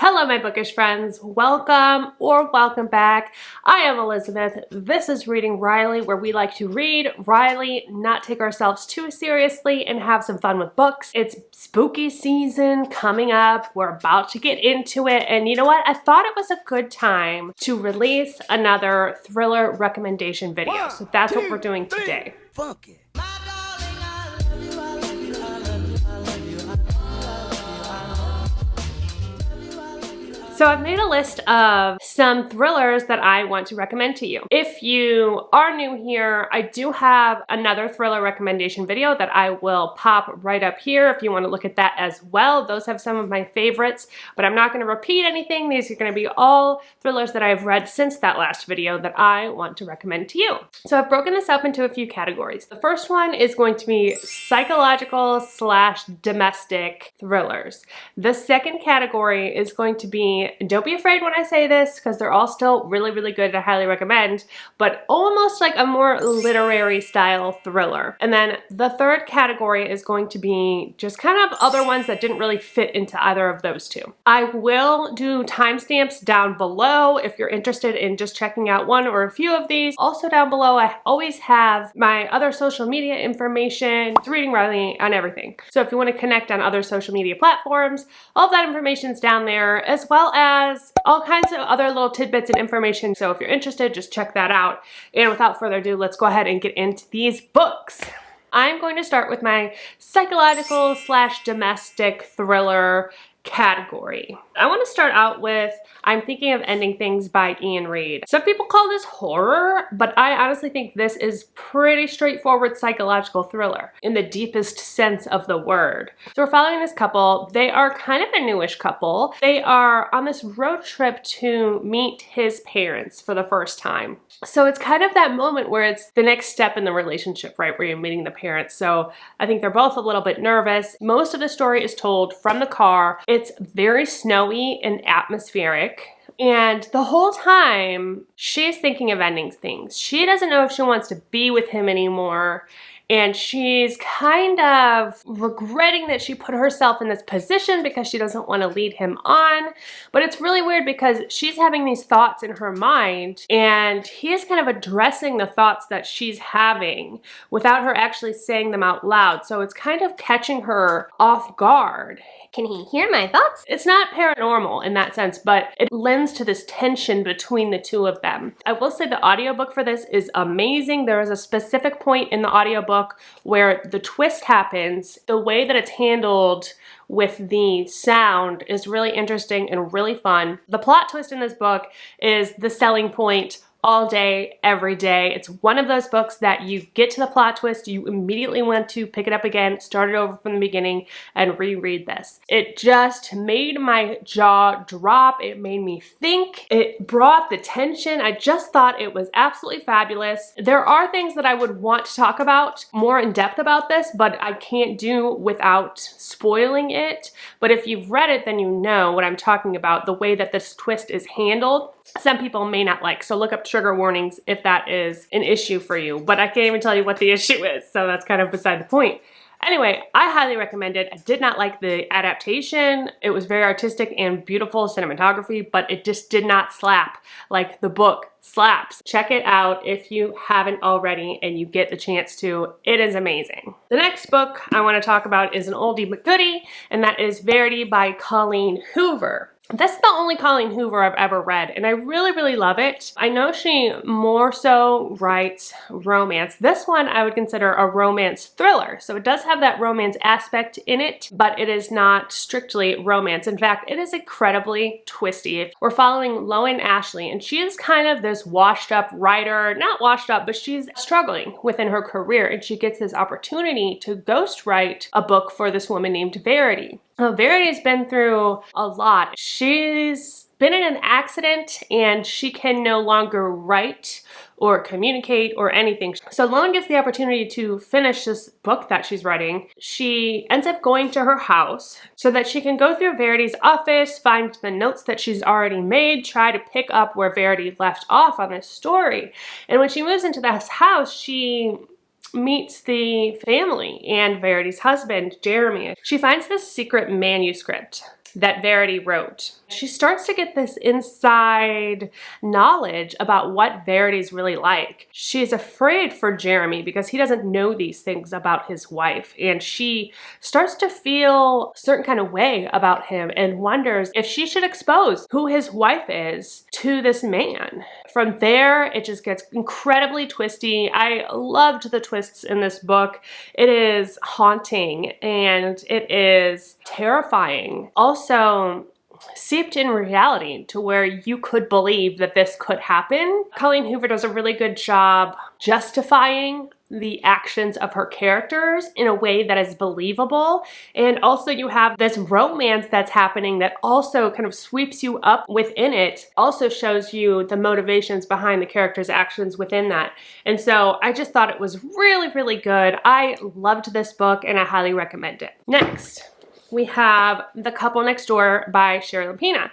Hello, my bookish friends. Welcome or welcome back. I am Elizabeth. This is Reading Riley, where we like to read Riley, not take ourselves too seriously, and have some fun with books. It's spooky season coming up. We're about to get into it. And you know what? I thought it was a good time to release another thriller recommendation video. So that's what we're doing today. Fuck it. So I've made a list of some thrillers that I want to recommend to you. If you are new here, I do have another thriller recommendation video that I will pop right up here if you want to look at that as well. Those have some of my favorites, but I'm not going to repeat anything. These are going to be all thrillers that I've read since that last video that I want to recommend to you. So I've broken this up into a few categories. The first one is going to be psychological/domestic thrillers. The second category is going to be, don't be afraid when I say this because they're all still really, really good and I highly recommend, but almost like a more literary style thriller. And then the third category is going to be just kind of other ones that didn't really fit into either of those two. I will do timestamps down below if you're interested in just checking out one or a few of these. Also down below, I always have my other social media information. It's Reading Riley on everything. So if you want to connect on other social media platforms, all of that information is down there, as well as all kinds of other little tidbits and information. So if you're interested, just check that out. And without further ado, let's go ahead and get into these books. I'm going to start with my psychological/domestic thriller category. I want to start out with I'm Thinking of Ending Things by Ian Reid. Some people call this horror, but I honestly think this is pretty straightforward psychological thriller in the deepest sense of the word. So we're following this couple. They are kind of a newish couple. They are on this road trip to meet his parents for the first time. So it's kind of that moment where it's the next step in the relationship, right? Where you're meeting the parents. So I think they're both a little bit nervous. Most of the story is told from the car. It's very snowy and atmospheric. And the whole time, she's thinking of ending things. She doesn't know if she wants to be with him anymore. And she's kind of regretting that she put herself in this position because she doesn't want to lead him on. But it's really weird because she's having these thoughts in her mind and he is kind of addressing the thoughts that she's having without her actually saying them out loud. So it's kind of catching her off guard. Can he hear my thoughts? It's not paranormal in that sense, but it lends to this tension between the two of them. I will say the audiobook for this is amazing. There is a specific point in the audiobook where the twist happens. The way that it's handled with the sound is really interesting and really fun. The plot twist in this book is the selling point all day, every day. It's one of those books that you get to the plot twist, you immediately want to pick it up again, start it over from the beginning, and reread this. It just made my jaw drop. It made me think. It brought the tension. I just thought it was absolutely fabulous. There are things that I would want to talk about more in depth about this, but I can't do without spoiling it. But if you've read it, then you know what I'm talking about, the way that this twist is handled. Some people may not like, so look up trigger warnings if that is an issue for you, but I can't even tell you what the issue is, so that's kind of beside the point. Anyway, I highly recommend it. I did not like the adaptation. It was very artistic and beautiful cinematography, but it just did not slap like the book slaps. Check it out if you haven't already and you get the chance to. It is amazing. The next book I want to talk about is an oldie but goodie, and that is Verity by Colleen Hoover. This is the only Colleen Hoover I've ever read, and I really, really love it. I know she more so writes romance. This one I would consider a romance thriller. So it does have that romance aspect in it, but it is not strictly romance. In fact, it is incredibly twisty. We're following Loan Ashley, and she is kind of this washed up writer, not washed up, but she's struggling within her career, and she gets this opportunity to ghostwrite a book for this woman named Verity. Verity's been through a lot. She's been in an accident and she can no longer write or communicate or anything. So Loan gets the opportunity to finish this book that she's writing. She ends up going to her house so that she can go through Verity's office, find the notes that she's already made, try to pick up where Verity left off on this story. And when she moves into this house, she meets the family and Verity's husband, Jeremy. She finds this secret manuscript that Verity wrote. She starts to get this inside knowledge about what Verity's really like. She's afraid for Jeremy because he doesn't know these things about his wife, and she starts to feel a certain kind of way about him and wonders if she should expose who his wife is to this man. From there, it just gets incredibly twisty. I loved the twists in this book. It is haunting and it is terrifying. Also, seeped in reality to where you could believe that this could happen. Colleen Hoover does a really good job justifying the actions of her characters in a way that is believable. And also you have this romance that's happening that also kind of sweeps you up within it, also shows you the motivations behind the characters' actions within that. And so I just thought it was really, really good. I loved this book and I highly recommend it. Next, we have The Couple Next Door by Sherry Lapina.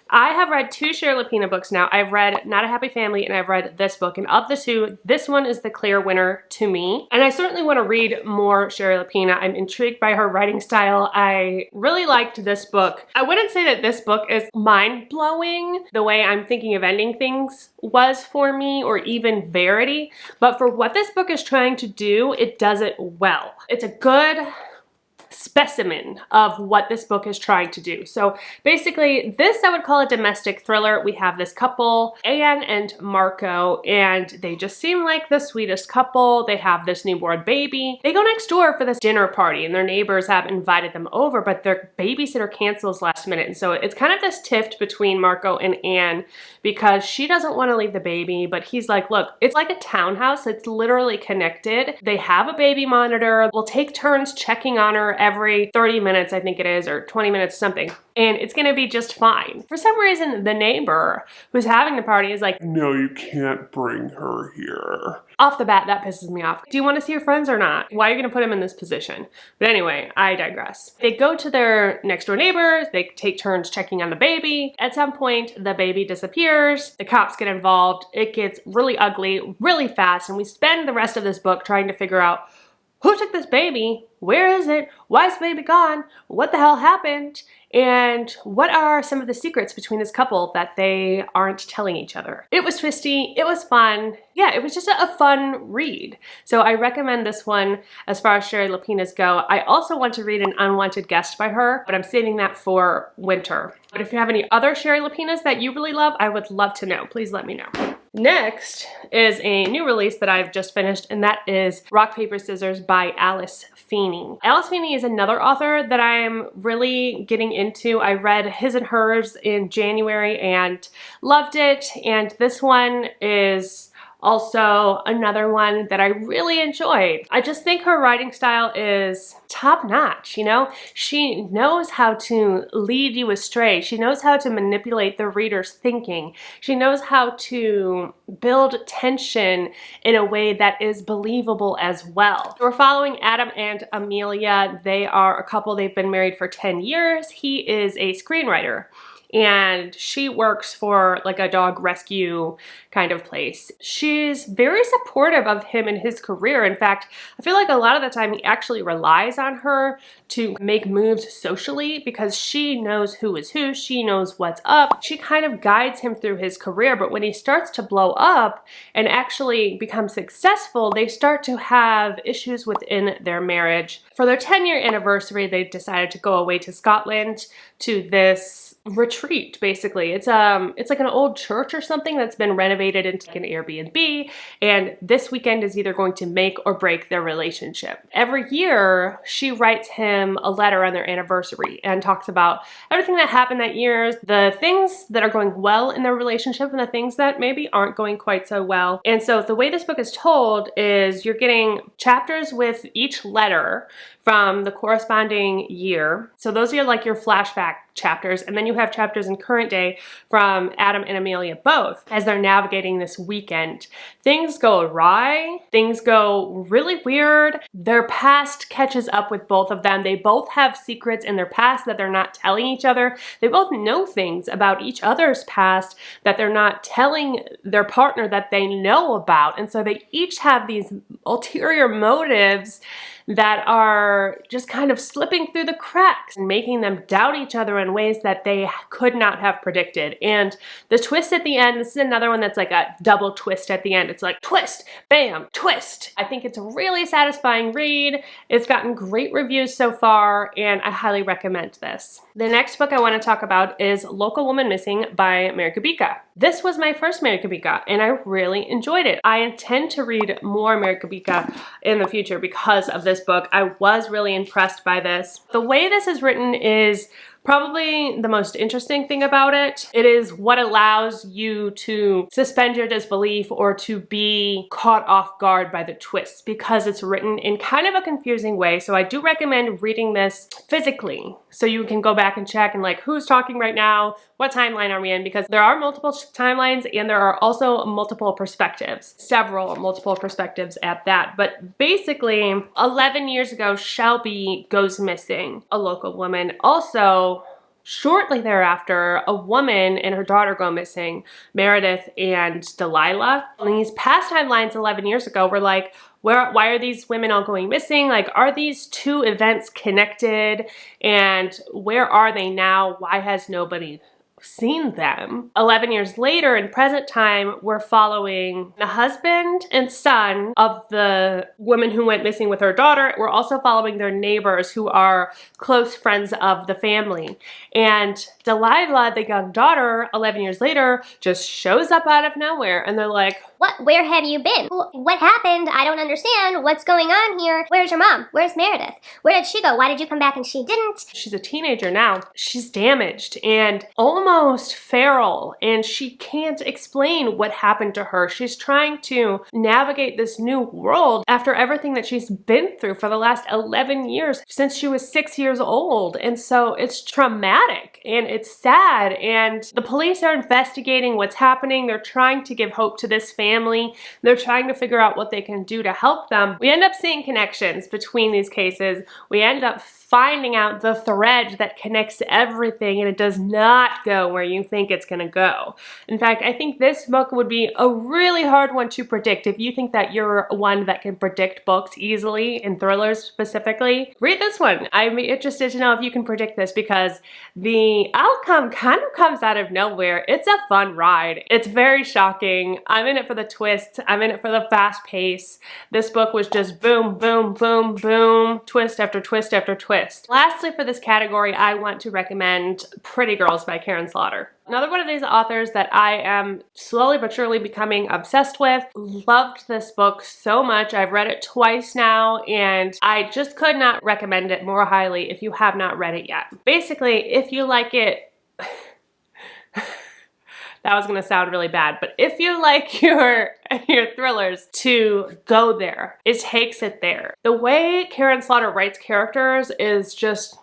I have read 2 Sherry Lapina books now. I've read Not a Happy Family and I've read this book. And of the 2, this one is the clear winner to me. And I certainly want to read more Sherry Lapina. I'm intrigued by her writing style. I really liked this book. I wouldn't say that this book is mind-blowing the way I'm thinking of ending things was for me, or even Verity. But for what this book is trying to do, it does it well. It's a good specimen of what this book is trying to do. So basically, this I would call a domestic thriller. We have this couple, Anne and Marco, and they just seem like the sweetest couple. They have this newborn baby. They go next door for this dinner party and their neighbors have invited them over, but their babysitter cancels last minute. And so it's kind of this tiff between Marco and Anne because she doesn't want to leave the baby, but he's like, look, it's like a townhouse. It's literally connected. They have a baby monitor. We'll take turns checking on her every 30 minutes, I think it is, or 20 minutes, something. And it's gonna be just fine. For some reason, the neighbor who's having the party is like, no, you can't bring her here. Off the bat, that pisses me off. Do you want to see your friends or not? Why are you gonna put him in this position? But anyway, I digress. They go to their next door neighbors. They take turns checking on the baby. At some point, the baby disappears. The cops get involved. It gets really ugly, really fast. And we spend the rest of this book trying to figure out who took this baby? Where is it? Why is the baby gone? What the hell happened? And what are some of the secrets between this couple that they aren't telling each other? It was twisty. It was fun. Yeah, it was just a fun read. So I recommend this one as far as Sherry Lapina's go. I also want to read An Unwanted Guest by her, but I'm saving that for winter. But if you have any other Sherry Lapinas that you really love, I would love to know. Please let me know. Next is a new release that I've just finished, and that is Rock, Paper, Scissors by Alice Feeney. Alice Feeney is another author that I'm really getting into. I read His and Hers in January and loved it, and this one is also another one that I really enjoyed. I just think her writing style is top notch, you know? She knows how to lead you astray. She knows how to manipulate the reader's thinking. She knows how to build tension in a way that is believable as well. We're following Adam and Amelia. They are a couple. They've been married for 10 years. He is a screenwriter, and she works for like a dog rescue kind of place. She's very supportive of him in his career. In fact, I feel like a lot of the time he actually relies on her to make moves socially because she knows who is who, she knows what's up. She kind of guides him through his career, but when he starts to blow up and actually become successful, they start to have issues within their marriage. For their 10-year anniversary, they decided to go away to Scotland to this retreat, basically. It's like an old church or something that's been renovated into an Airbnb, and this weekend is either going to make or break their relationship. Every year, she writes him a letter on their anniversary and talks about everything that happened that year, the things that are going well in their relationship and the things that maybe aren't going quite so well. And so the way this book is told is you're getting chapters with each letter from the corresponding year. So those are like your flashback chapters, and then you have chapters in current day from Adam and Amelia both as they're navigating this weekend. Things go awry, things go really weird. Their past catches up with both of them. They both have secrets in their past that they're not telling each other. They both know things about each other's past that they're not telling their partner that they know about. And so they each have these ulterior motives that are just kind of slipping through the cracks and making them doubt each other in ways that they could not have predicted. And the twist at the end, this is another one that's like a double twist at the end. It's like twist, bam, twist. I think it's a really satisfying read. It's gotten great reviews so far, and I highly recommend this. The next book I want to talk about is Local Woman Missing by Mary Kubica. This was my first Mary Kubica, and I really enjoyed it. I intend to read more Mary Kubica in the future because of this book. I was really impressed by this. The way this is written is probably the most interesting thing about it. It is what allows you to suspend your disbelief or to be caught off guard by the twists, because it's written in kind of a confusing way. So I do recommend reading this physically so you can go back and check and like, who's talking right now? What timeline are we in? Because there are multiple timelines and there are also multiple perspectives, several multiple perspectives at that. But basically 11 years ago, Shelby goes missing, a local woman. Also, shortly thereafter, a woman and her daughter go missing, Meredith and Delilah. And these past timelines 11 years ago were like, why are these women all going missing? Like, are these two events connected? And where are they now? Why has nobody seen them? 11 years later, in present time, we're following the husband and son of the woman who went missing with her daughter. We're also following their neighbors who are close friends of the family. And Delilah, the young daughter, 11 years later, just shows up out of nowhere, and they're like, "What? Where have you been? What happened? I don't understand. What's going on here? Where's your mom? Where's Meredith? Where did she go? Why did you come back and she didn't?" She's a teenager now. She's damaged and almost feral, and she can't explain what happened to her. She's trying to navigate this new world after everything that she's been through for the last 11 years, since she was 6 years old. And so it's traumatic and it's sad, and the police are investigating what's happening. They're trying to give hope to this family. They're trying to figure out what they can do to help them. We end up seeing connections between these cases. We end up finding out the thread that connects everything, and it does not go where you think it's gonna go. In fact, I think this book would be a really hard one to predict. If you think that you're one that can predict books easily, and thrillers specifically, read this one. I'm interested to know if you can predict this, because the outcome kind of comes out of nowhere. It's a fun ride. It's very shocking. I'm in it for the twist. I'm in it for the fast pace. This book was just boom, boom, boom, boom, twist after twist after twist. Lastly, for this category, I want to recommend Pretty Girls by Karen Slaughter. Another one of these authors that I am slowly but surely becoming obsessed with. Loved this book so much. I've read it twice now, and I just could not recommend it more highly if you have not read it yet. Basically, if you like it, that was gonna sound really bad, but if you like your thrillers, to go there. It takes it there. The way Karen Slaughter writes characters is just,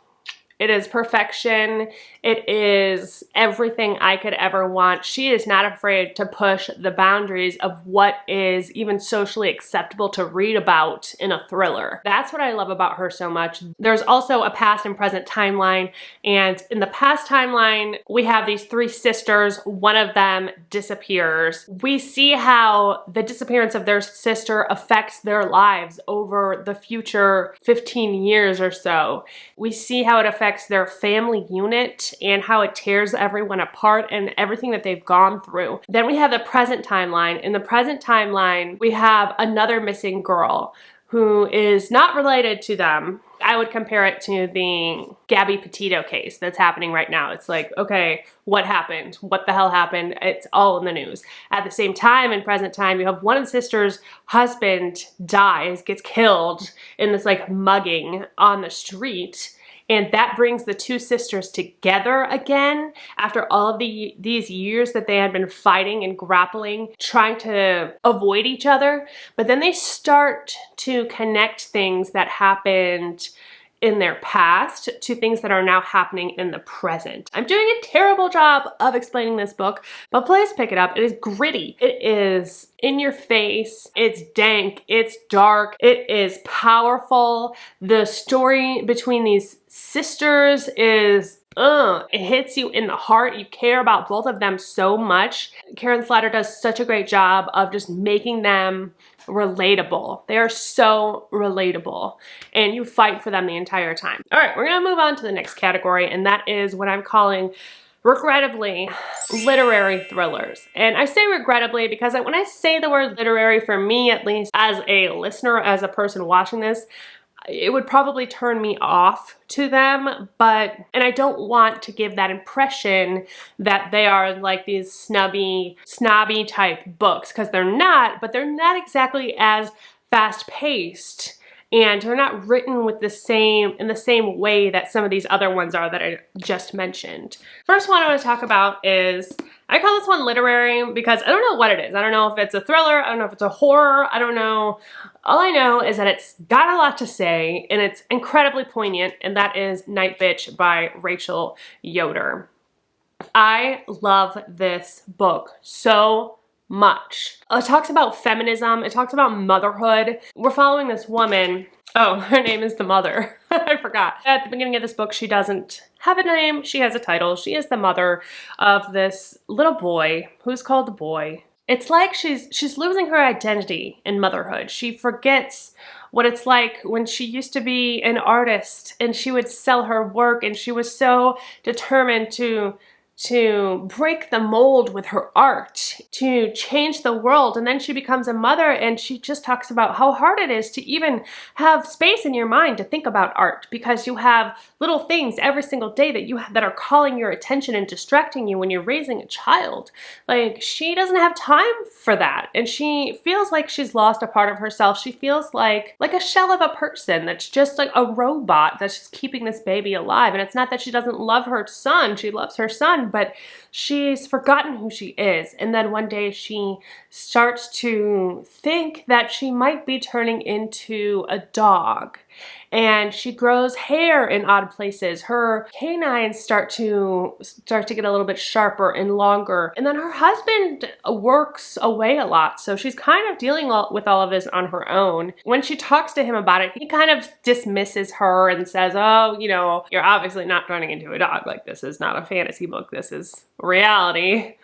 it is perfection. It is everything I could ever want. She is not afraid to push the boundaries of what is even socially acceptable to read about in a thriller. That's what I love about her so much. There's also a past and present timeline, and in the past timeline, we have these three sisters. One of them disappears. We see how the disappearance of their sister affects their lives over the future 15 years or so. We see how it affects their family unit and how it tears everyone apart and everything that they've gone through. Then we have the present timeline. In the present timeline, we have another missing girl who is not related to them. I would compare it to the Gabby Petito case that's happening right now. It's like, okay, what happened? What the hell happened? It's all in the news. At the same time, in present time, you have one of the sisters' husband dies, gets killed in this like mugging on the street. And that brings the two sisters together again after all of these years that they had been fighting and grappling, trying to avoid each other. But then they start to connect things that happened in their past to things that are now happening in the present. I'm doing a terrible job of explaining this book, but please pick it up. It is gritty. It is in your face. It's dank. It's dark. It is powerful. The story between these sisters is it hits you in the heart. You care about both of them so much. Karen Slatter does such a great job of just making them relatable. They are so relatable, and you fight for them the entire time. All right, we're gonna move on to the next category, and that is what I'm calling, regrettably, literary thrillers. And I say regrettably because when I say the word literary, for me at least, as a listener, as a person watching this, it would probably turn me off to them, and I don't want to give that impression that they are like these snobby type books, because they're not, but they're not exactly as fast-paced, and they're not written with in the same way that some of these other ones are that I just mentioned. First one I want to talk about is, I call this one literary because I don't know what it is. I don't know if it's a thriller, I don't know if it's a horror, I don't know. All I know is that it's got a lot to say, and it's incredibly poignant, and that is Nightbitch by Rachel Yoder. I love this book so much. It talks about feminism, it talks about motherhood. We're following this woman. Oh, her name is the mother. I forgot. At the beginning of this book, she doesn't have a name, she has a title. She is the mother of this little boy who's called the boy. It's like she's losing her identity in motherhood. She forgets what it's like when she used to be an artist and she would sell her work, and she was so determined to break the mold with her art, to change the world. And then she becomes a mother, and she just talks about how hard it is to even have space in your mind to think about art, because you have little things every single day that are calling your attention and distracting you when you're raising a child. Like, she doesn't have time for that, and she feels like she's lost a part of herself. She feels like a shell of a person that's just like a robot that's just keeping this baby alive. And it's not that she doesn't love her son, she loves her son, but she's forgotten who she is. And then one day she starts to think that she might be turning into a dog, and she grows hair in odd places. Her canines start to get a little bit sharper and longer. And then her husband works away a lot, so she's kind of dealing with all of this on her own. When she talks to him about it, he kind of dismisses her and says, oh, you know, you're obviously not turning into a dog. Like, this is not a fantasy book, this is reality.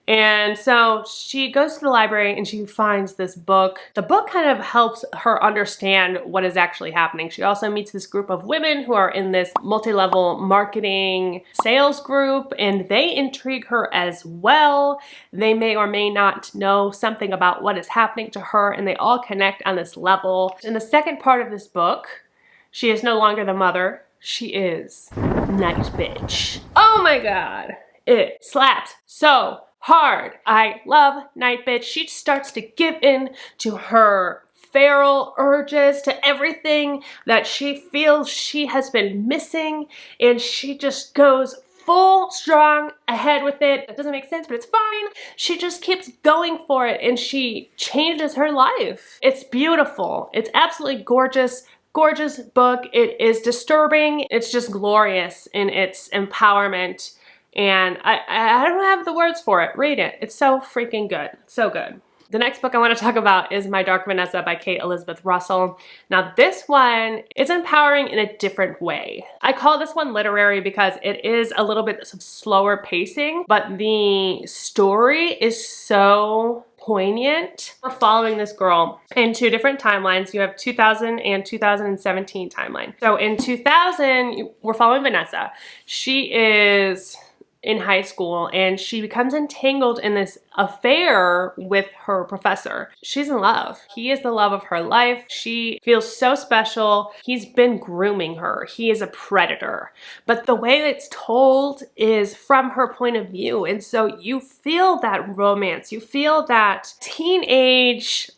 And so she goes to the library and she finds this book. The book kind of helps her understand what is actually happening. She also meets this group of women who are in this multi-level marketing sales group, and they intrigue her as well. They may or may not know something about what is happening to her, and they all connect on this level. In the second part of this book, she is no longer the mother. She is Nightbitch. Oh my God, it slaps so hard. I love Nightbitch. She starts to give in to her feral urges, to everything that she feels she has been missing, and she just goes full strong ahead with it. It doesn't make sense, but it's fine. She just keeps going for it, and she changes her life. It's beautiful. It's absolutely gorgeous. Gorgeous book. It is disturbing. It's just glorious in its empowerment. And I don't have the words for it. Read it. It's so freaking good. So good. The next book I want to talk about is My Dark Vanessa by Kate Elizabeth Russell. Now this one is empowering in a different way. I call this one literary because it is a little bit slower pacing, but the story is so poignant. We're following this girl in two different timelines. You have 2000 and 2017 timeline. So in 2000, we're following Vanessa. She is in high school, and she becomes entangled in this affair with her professor. She's in love. He is the love of her life. She feels so special. He's been grooming her. He is a predator. But the way it's told is from her point of view. And so you feel that romance. You feel that teenage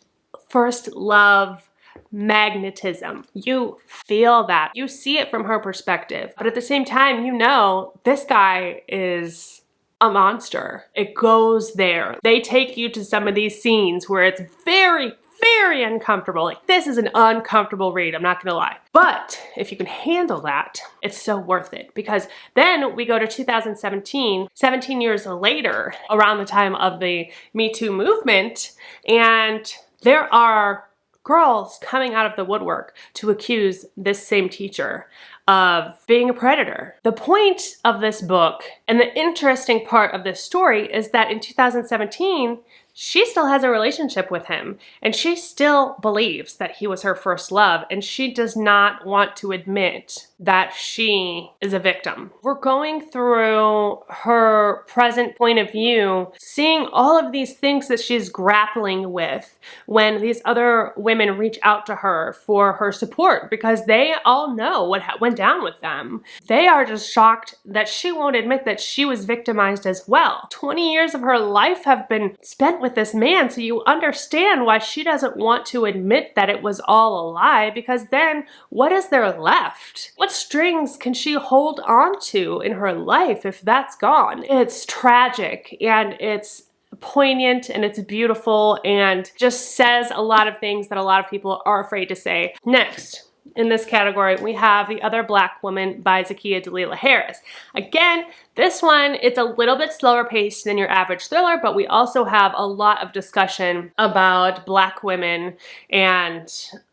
first love magnetism. You feel that. You see it from her perspective. But at the same time, you know, this guy is a monster. It goes there. They take you to some of these scenes where it's very, very uncomfortable. Like, this is an uncomfortable read, I'm not gonna lie. But if you can handle that, it's so worth it, because then we go to 2017, 17 years later, around the time of the Me Too movement, and there are girls coming out of the woodwork to accuse this same teacher of being a predator. The point of this book and the interesting part of this story is that in 2017, she still has a relationship with him, and she still believes that he was her first love, and she does not want to admit that she is a victim. We're going through her present point of view, seeing all of these things that she's grappling with when these other women reach out to her for her support, because they all know what went down with them. They are just shocked that she won't admit that she was victimized as well. 20 years of her life have been spent with this man, so you understand why she doesn't want to admit that it was all a lie, because then what is there left? What strings can she hold on to in her life if that's gone? It's tragic, and it's poignant, and it's beautiful, and just says a lot of things that a lot of people are afraid to say. Next, in this category, we have The Other Black Woman by Zakiya Dalila Harris. Again, this one, it's a little bit slower paced than your average thriller, but we also have a lot of discussion about Black women and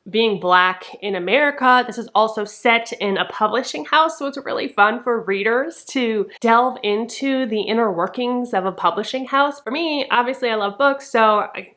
being Black in America. This is also set in a publishing house, so it's really fun for readers to delve into the inner workings of a publishing house. For me, obviously I love books, so it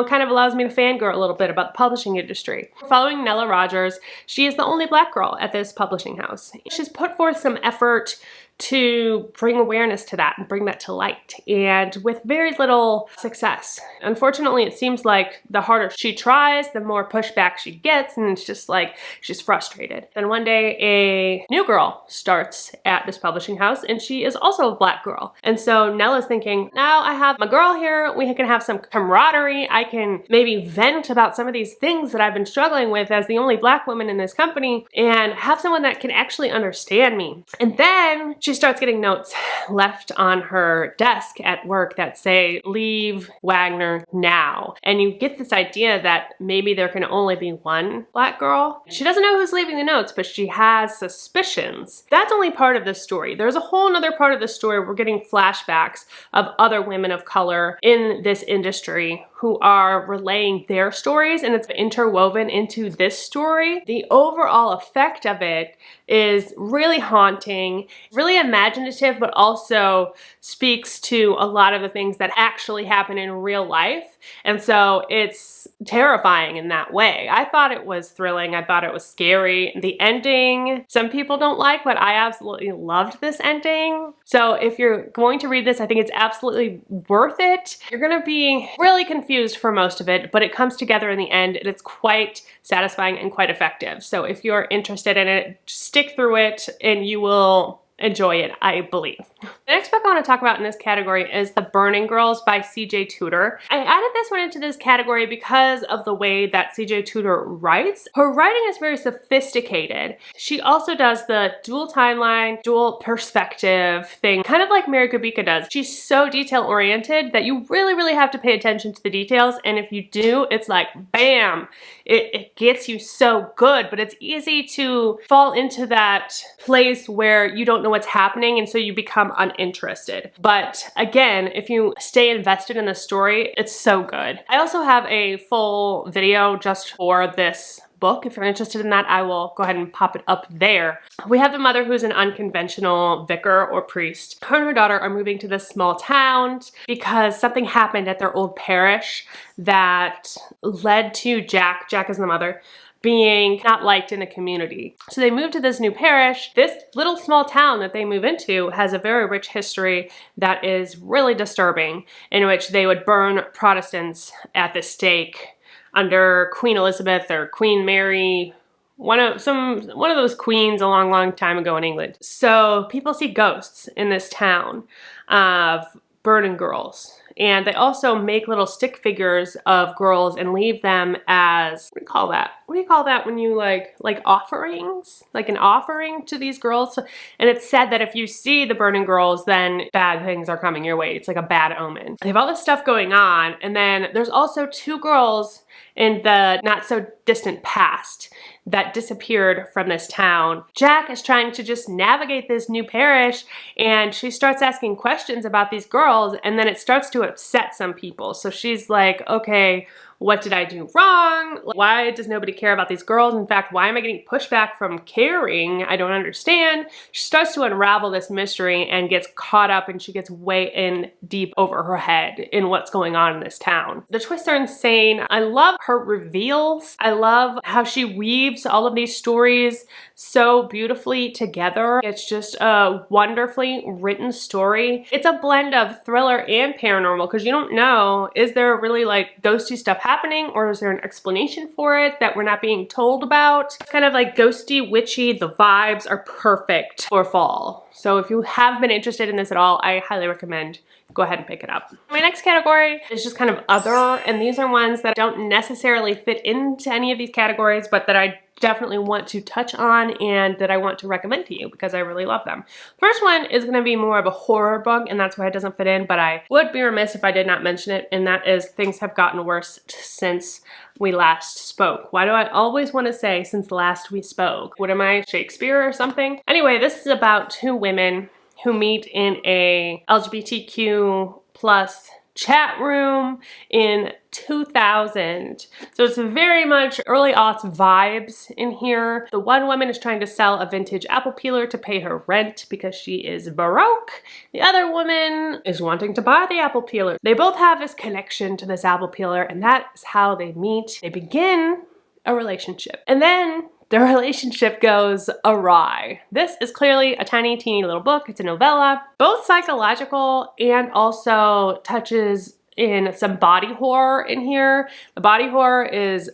kind of allows me to fangirl a little bit about the publishing industry. Following Nella Rogers, she is the only Black girl at this publishing house. She's put forth some effort to bring awareness to that and bring that to light, and with very little success. Unfortunately, it seems like the harder she tries, the more pushback she gets, and it's just like she's frustrated. Then one day, a new girl starts at this publishing house, and she is also a Black girl. And so Nella's thinking, now I have my girl here, we can have some camaraderie, I can maybe vent about some of these things that I've been struggling with as the only Black woman in this company, and have someone that can actually understand me. And then she starts getting notes left on her desk at work that say, leave Wagner now. And you get this idea that maybe there can only be one Black girl. She doesn't know who's leaving the notes, but she has suspicions. That's only part of the story. There's a whole nother part of the story. We're getting flashbacks of other women of color in this industry who are relaying their stories, and it's interwoven into this story. The overall effect of it is really haunting, really imaginative, but also speaks to a lot of the things that actually happen in real life. And so it's terrifying in that way. I thought it was thrilling. I thought it was scary. The ending, some people don't like, but I absolutely loved this ending. So if you're going to read this, I think it's absolutely worth it. You're gonna be really confused for most of it, but it comes together in the end, and it's quite satisfying and quite effective. So if you're interested in it, stick through it and you will enjoy it, I believe. The next book I want to talk about in this category is The Burning Girls by C.J. Tudor. I added this one into this category because of the way that C.J. Tudor writes. Her writing is very sophisticated. She also does the dual timeline, dual perspective thing, kind of like Mary Kubica does. She's so detail-oriented that you really have to pay attention to the details, and if you do, it's like, bam! It gets you so good, but it's easy to fall into that place where you don't know what's happening, and so you become uninterested. But again, if you stay invested in the story, it's so good. I also have a full video just for this book. If you're interested in that, I will go ahead and pop it up there. We have the mother who's an unconventional vicar or priest. Her and her daughter are moving to this small town because something happened at their old parish that led to Jack is the mother, being not liked in the community. So they move to this new parish. This little small town that they move into has a very rich history that is really disturbing, in which they would burn Protestants at the stake under Queen Elizabeth or Queen Mary, one of those queens a long time ago in England. So people see ghosts in this town of burning girls. And they also make little stick figures of girls and leave them as, what do you call that? What do you call that when you like offerings? Like an offering to these girls? And it's said that if you see the burning girls, then bad things are coming your way. It's like a bad omen. They have all this stuff going on. And then there's also two girls in the not so distant past that disappeared from this town. Jack is trying to just navigate this new parish, and she starts asking questions about these girls, and then it starts to upset some people. So she's like, okay, what did I do wrong? Why does nobody care about these girls? In fact, why am I getting pushback from caring? I don't understand. She starts to unravel this mystery and gets caught up, and she gets way in deep over her head in what's going on in this town. The twists are insane. I love her reveals. I love how she weaves all of these stories so beautifully together. It's just a wonderfully written story. It's a blend of thriller and paranormal because you don't know, is there really like ghosty stuff happening, or is there an explanation for it that we're not being told about? It's kind of like ghosty, witchy. The vibes are perfect for fall. So if you have been interested in this at all, I highly recommend go ahead and pick it up. My next category is just kind of other, and these are ones that don't necessarily fit into any of these categories, but that I definitely want to touch on and that I want to recommend to you because I really love them. First one is going to be more of a horror book, and that's why it doesn't fit in, but I would be remiss if I did not mention it, and that is Things Have Gotten Worse Since We Last Spoke. Why do I always want to say since last we spoke? What am I, Shakespeare or something? Anyway, this is about two women who meet in a LGBTQ plus chat room in 2000. So it's very much early aughts vibes in here. The one woman is trying to sell a vintage apple peeler to pay her rent because she is Baroque. The other woman is wanting to buy the apple peeler. They both have this connection to this apple peeler, and that is how they meet. They begin a relationship. And then their relationship goes awry. This is clearly a tiny, teeny little book. It's a novella, both psychological and also touches in some body horror in here. The body horror is,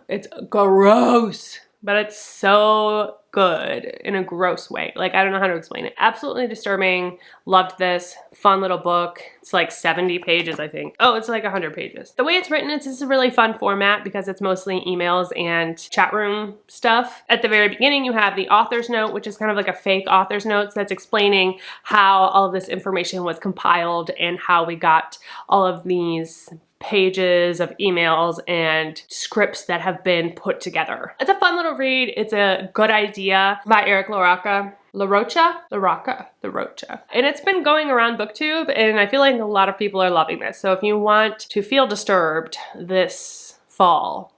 it's gross, but it's so good in a gross way. Like, I don't know how to explain it. Absolutely disturbing. Loved this. Fun little book. It's like 70 pages, I think. Oh, it's like 100 pages. The way it's written, it's just a really fun format because it's mostly emails and chat room stuff. At the very beginning, you have the author's note, which is kind of like a fake author's note that's explaining how all of this information was compiled and how we got all of these pages of emails and scripts that have been put together. It's a fun little read. It's a good idea by Eric LaRocca. And it's been going around BookTube, and I feel like a lot of people are loving this. So if you want to feel disturbed this fall,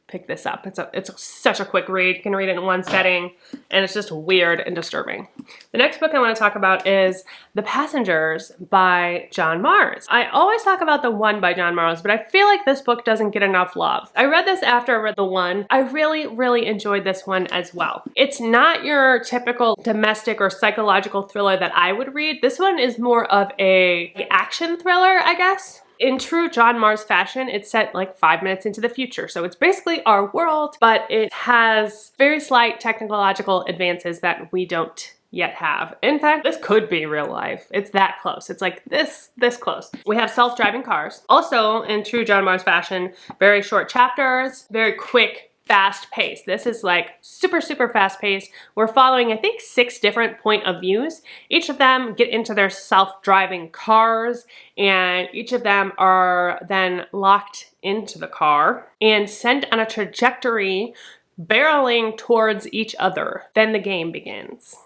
pick this up. It's such a quick read. You can read it in one setting, and it's just weird and disturbing. The next book I want to talk about is The Passengers by John Marrs. I always talk about The One by John Marrs, but I feel like this book doesn't get enough love. I read this after I read The One. I really, really enjoyed this one as well. It's not your typical domestic or psychological thriller that I would read. This one is more of a action thriller, I guess. In true John Marrs fashion, it's set like 5 minutes into the future. So it's basically our world, but it has very slight technological advances that we don't yet have. In fact, this could be real life. It's that close. It's like this close. We have self-driving cars. Also, in true John Marrs fashion, very short chapters, very quick, fast pace. This is like super, super fast pace. We're following, I think, 6 different point of views. Each of them get into their self-driving cars, and each of them are then locked into the car and sent on a trajectory barreling towards each other. Then the game begins.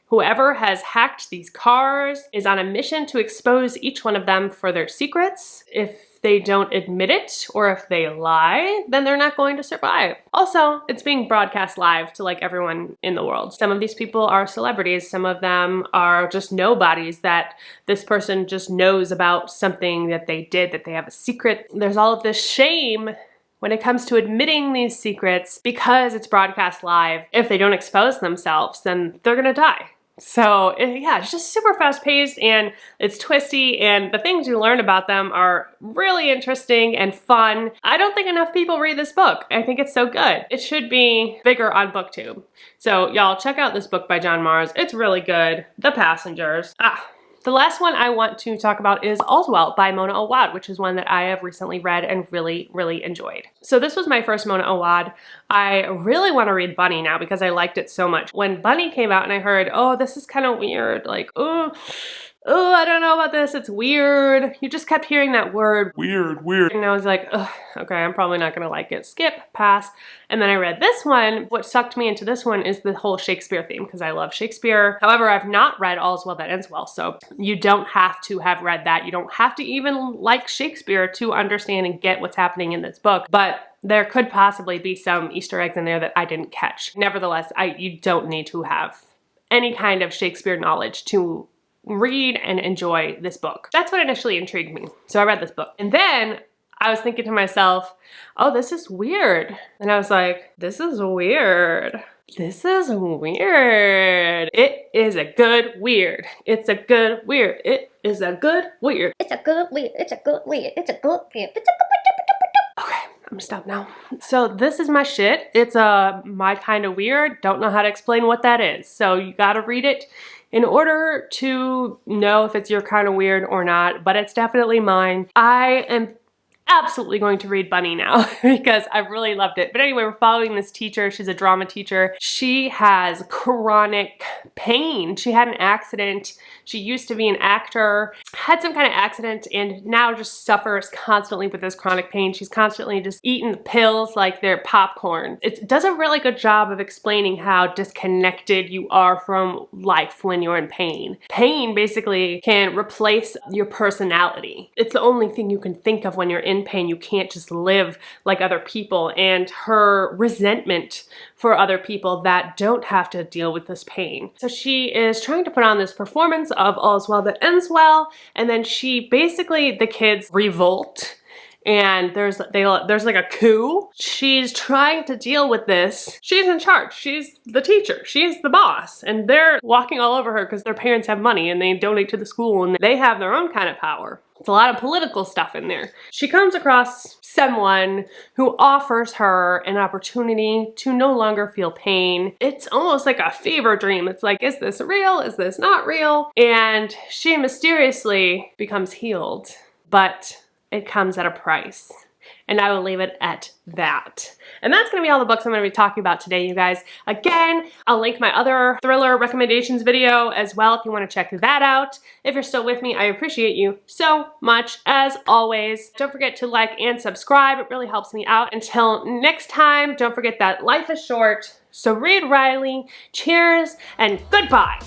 Whoever has hacked these cars is on a mission to expose each one of them for their secrets. If they don't admit it, or if they lie, then they're not going to survive. Also, it's being broadcast live to like everyone in the world. Some of these people are celebrities. Some of them are just nobodies that this person just knows about something that they did, that they have a secret. There's all of this shame when it comes to admitting these secrets because it's broadcast live. If they don't expose themselves, then they're gonna die. So yeah, it's just super fast paced and it's twisty, and the things you learn about them are really interesting and fun. I don't think enough people read this book. I think it's so good. It should be bigger on BookTube. So y'all check out this book by John Marrs. It's really good. The Passengers. The last one I want to talk about is All's Well by Mona Awad, which is one that I have recently read and really, really enjoyed. So this was my first Mona Awad. I really want to read Bunny now because I liked it so much. When Bunny came out and I heard, oh, this is kind of weird, like, oh, oh, I don't know about this, it's weird. You just kept hearing that word, weird, weird. And I was like, ugh, okay, I'm probably not gonna like it. Skip, pass. And then I read this one. What sucked me into this one is the whole Shakespeare theme, because I love Shakespeare. However, I've not read All's Well That Ends Well, so you don't have to have read that. You don't have to even like Shakespeare to understand and get what's happening in this book, but there could possibly be some Easter eggs in there that I didn't catch. Nevertheless, you don't need to have any kind of Shakespeare knowledge to read and enjoy this book. That's what initially intrigued me. So I read this book. And then I was thinking to myself, oh, this is weird. And I was like, this is weird. This is weird. It is a good weird. It's a good weird. It is a good weird. It's a good weird. It's a good weird. It's a good weird. It's a good Okay, I'm gonna stop now. So this is my shit. It's my kind of weird. Don't know how to explain what that is. So you gotta read it in order to know if it's your kind of weird or not, but it's definitely mine. I am absolutely going to read Bunny now because I really loved it. But anyway, we're following this teacher. She's a drama teacher. She has chronic pain. She had an accident. She used to be an actor, had some kind of accident, and now just suffers constantly with this chronic pain. She's constantly just eating the pills like they're popcorn. It does a really good job of explaining how disconnected you are from life when you're in pain. Pain basically can replace your personality. It's the only thing you can think of when you're in pain. You can't just live like other people, and her resentment for other people that don't have to deal with this pain. So she is trying to put on this performance of All's Well That Ends Well, and then she basically, the kids revolt, and there's like a coup. She's trying to deal with this. She's in charge. She's the teacher. She's the boss. And they're walking all over her because their parents have money and they donate to the school and they have their own kind of power. It's a lot of political stuff in there. She comes across someone who offers her an opportunity to no longer feel pain. It's almost like a fever dream. It's like, is this real? Is this not real? And she mysteriously becomes healed, but it comes at a price. And I will leave it at that. And that's gonna be all the books I'm gonna be talking about today, you guys. Again, I'll link my other thriller recommendations video as well if you wanna check that out. If you're still with me, I appreciate you so much, as always. Don't forget to like and subscribe, it really helps me out. Until next time, don't forget that life is short, so read Riley, cheers, and goodbye.